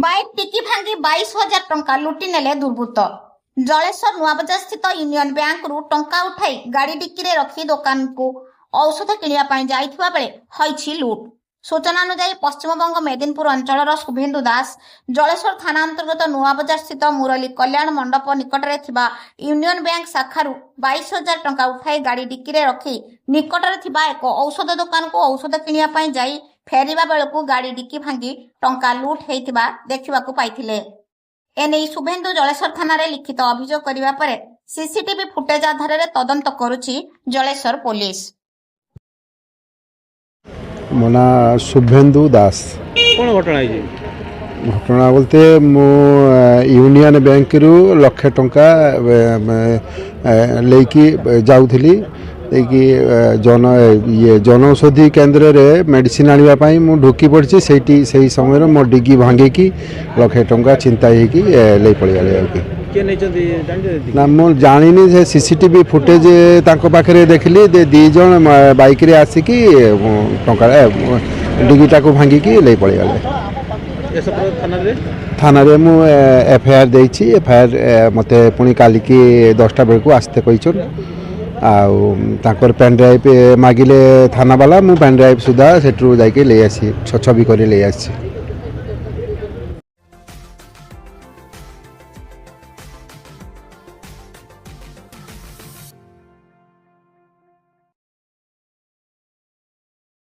Bike टिकी भांगी 22,000 टंका लुटि नेले दुर्बृत्त। जलेश्वर नुआबजार स्थित यूनियन बैंक रु टंका उठाई गाड़ी डिक्की रे रखी दुकान को औषध किनिया पई जाइथिबा बेले होइछि लुट। सूचना अनुसार पश्चिमबंग मेदिनीपुर अंचल शुभेन्दु दास जलेश्वर थाना अंतर्गत नुआबजार स्थित मुरली कल्याण मंडप निकटरे थिबा यूनियन बैंक शाखारु 22,000 टंका उठाई गाड़ी डिक्की रे रखी निकटरे थिबा एक औषध दुकान को औषध किनिया पई जाई फेरिबा बेलकु गाड़ी डिक्की भांगी टंका लुट हेइथिबा देखिबाकु पाइथिले। एने शुभेन्दु जलेश्वर थाना रे लिखित अभियोग करिबा परे सीसीटीवी फुटेज आधार रे तदंत करुछि जलेश्वर पुलिस। मोना शुभेन्दु दास। कौन घटना है? घटना बोलते मु यूनियन बैंक रु लक्षे टंका लेकी जाउथली जन ये जनौषधि केन्द्र रे मेडिसिन आनिबा पई मु ढुकी पड़छि सेही समय रे मो डिगी भांगे की लक्षे टंका चिंता हे की ले पड़ी आले के नै चंदी जानि ना मु जानिनी जे सीसीटीवी फुटेज तांको पाखरे देखली दी जण बाइक रे आसी की टंका डिगीटा को भांगी की ले पड़ी आले। ए सब थाना रे मु एफआईआर देछि। एफआईआर मते पुनी काली की 10टा बेल को आस्ते कहिछन आउ तांकर पेन ड्राइव मागिले थाना वाला मु पेन ड्राइव सुधा सेठरू जाके ले आसी छवि करे ले आसी।